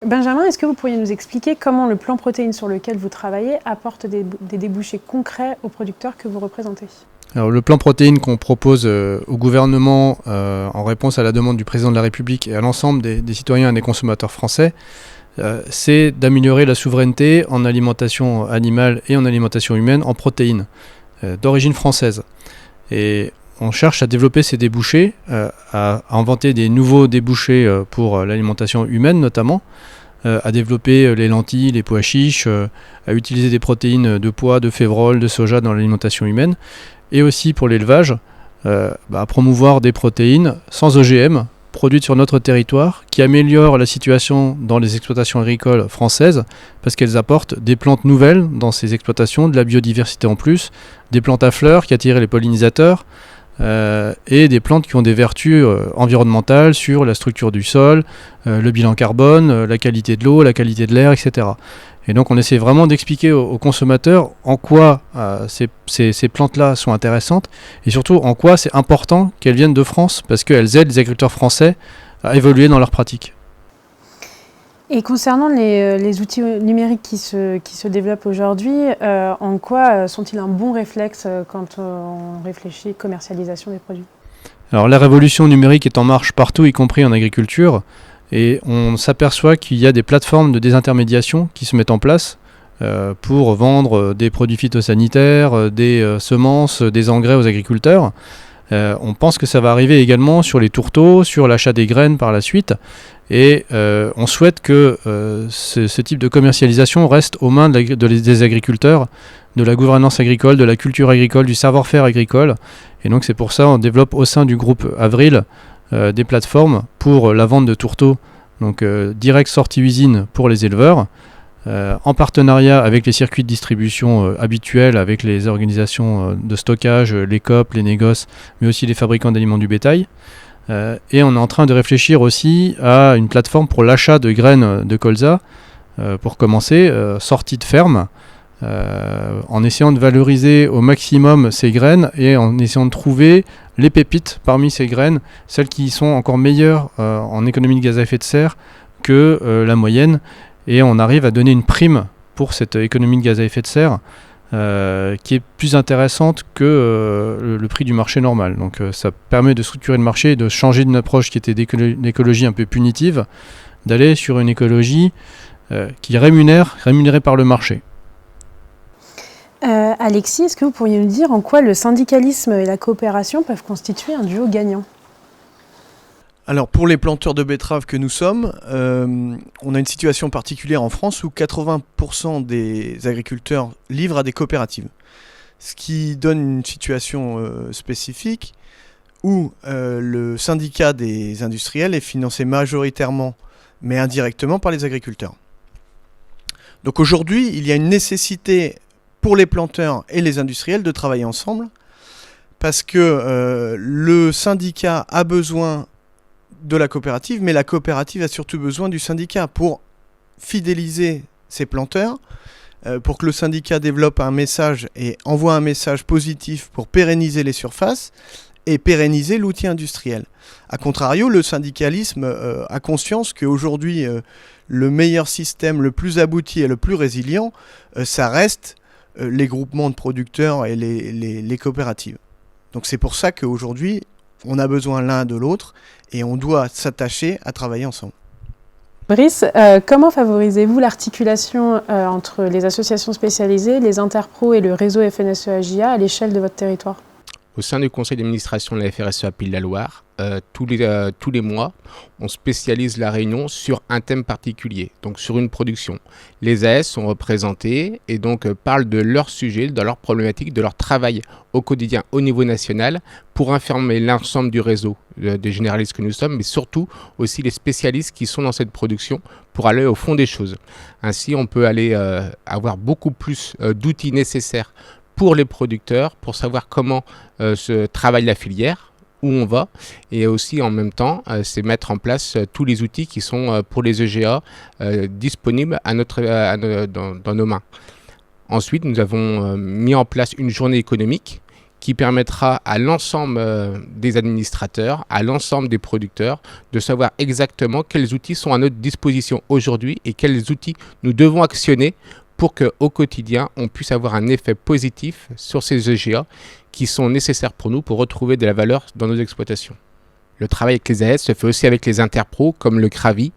Benjamin, est-ce que vous pourriez nous expliquer comment le plan protéines sur lequel vous travaillez apporte des débouchés concrets aux producteurs que vous représentez ? Alors, le plan protéines qu'on propose au gouvernement en réponse à la demande du président de la République et à l'ensemble des citoyens et des consommateurs français, c'est d'améliorer la souveraineté en alimentation animale et en alimentation humaine en protéines d'origine française. Et on cherche à développer ces débouchés, à inventer des nouveaux débouchés pour l'alimentation humaine notamment, à développer les lentilles, les pois chiches, à utiliser des protéines de pois, de févrole, de soja dans l'alimentation humaine, et aussi pour l'élevage, à promouvoir des protéines sans OGM, produites sur notre territoire, qui améliorent la situation dans les exploitations agricoles françaises, parce qu'elles apportent des plantes nouvelles dans ces exploitations, de la biodiversité en plus, des plantes à fleurs qui attirent les pollinisateurs, et des plantes qui ont des vertus environnementales sur la structure du sol, le bilan carbone, la qualité de l'eau, la qualité de l'air, etc. Et donc on essaie vraiment d'expliquer aux consommateurs en quoi ces plantes-là sont intéressantes et surtout en quoi c'est important qu'elles viennent de France parce qu'elles aident les agriculteurs français à évoluer dans leurs pratiques. Et concernant les outils numériques qui se développent aujourd'hui, en quoi sont-ils un bon réflexe quand on réfléchit commercialisation des produits ? Alors la révolution numérique est en marche partout, y compris en agriculture, et on s'aperçoit qu'il y a des plateformes de désintermédiation qui se mettent en place pour vendre des produits phytosanitaires, des semences, des engrais aux agriculteurs. On pense que ça va arriver également sur les tourteaux, sur l'achat des graines par la suite. Et on souhaite que ce type de commercialisation reste aux mains des agriculteurs, de la gouvernance agricole, de la culture agricole, du savoir-faire agricole. Et donc c'est pour ça qu'on développe au sein du groupe Avril des plateformes pour la vente de tourteaux, donc direct sortie usine pour les éleveurs, en partenariat avec les circuits de distribution habituels, avec les organisations de stockage, les COP, les négoces, mais aussi les fabricants d'aliments du bétail. Et on est en train de réfléchir aussi à une plateforme pour l'achat de graines de colza, pour commencer, sorties de ferme, en essayant de valoriser au maximum ces graines et en essayant de trouver les pépites parmi ces graines, celles qui sont encore meilleures en économie de gaz à effet de serre que la moyenne. Et on arrive à donner une prime pour cette économie de gaz à effet de serre qui est plus intéressante que le prix du marché normal. Donc ça permet de structurer le marché et de changer d'une approche qui était d'écologie un peu punitive, d'aller sur une écologie qui est rémunérée par le marché. Alexis, est-ce que vous pourriez nous dire en quoi le syndicalisme et la coopération peuvent constituer un duo gagnant ? Alors pour les planteurs de betteraves que nous sommes, on a une situation particulière en France où 80% des agriculteurs livrent à des coopératives. Ce qui donne une situation spécifique où le syndicat des industriels est financé majoritairement mais indirectement par les agriculteurs. Donc aujourd'hui, il y a une nécessité pour les planteurs et les industriels de travailler ensemble parce que le syndicat a besoin de la coopérative, mais la coopérative a surtout besoin du syndicat pour fidéliser ses planteurs, pour que le syndicat développe un message et envoie un message positif pour pérenniser les surfaces et pérenniser l'outil industriel. A contrario, le syndicalisme a conscience qu'aujourd'hui, le meilleur système, le plus abouti et le plus résilient, ça reste les groupements de producteurs et les coopératives. Donc c'est pour ça qu'aujourd'hui, on a besoin l'un de l'autre et on doit s'attacher à travailler ensemble. Brice, comment favorisez-vous l'articulation entre les associations spécialisées, les interpros et le réseau FNSEA-JA à l'échelle de votre territoire ? Au sein du conseil d'administration de la FRSEA Pays de la Loire, tous les mois, on spécialise la réunion sur un thème particulier, donc sur une production. Les AS sont représentés et donc parlent de leur sujet, de leurs problématiques, de leur travail au quotidien au niveau national pour informer l'ensemble du réseau des généralistes que nous sommes, mais surtout aussi les spécialistes qui sont dans cette production pour aller au fond des choses. Ainsi, on peut aller avoir beaucoup plus d'outils nécessaires pour les producteurs, pour savoir comment se travaille la filière, où on va, et aussi en même temps, c'est mettre en place tous les outils qui sont pour les EGA disponibles dans nos mains. Ensuite, nous avons mis en place une journée économique qui permettra à l'ensemble des administrateurs, à l'ensemble des producteurs, de savoir exactement quels outils sont à notre disposition aujourd'hui et quels outils nous devons actionner pour qu'au quotidien, on puisse avoir un effet positif sur ces EGA qui sont nécessaires pour nous pour retrouver de la valeur dans nos exploitations. Le travail avec les AS se fait aussi avec les interpros comme le CRAVI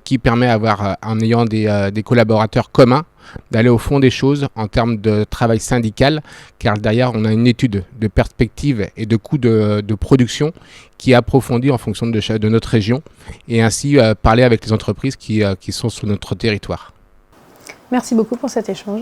qui permet en ayant des collaborateurs communs d'aller au fond des choses en termes de travail syndical, car derrière on a une étude de perspective et de coûts de production qui est approfondie en fonction de notre région et ainsi parler avec les entreprises qui sont sur notre territoire. Merci beaucoup pour cet échange.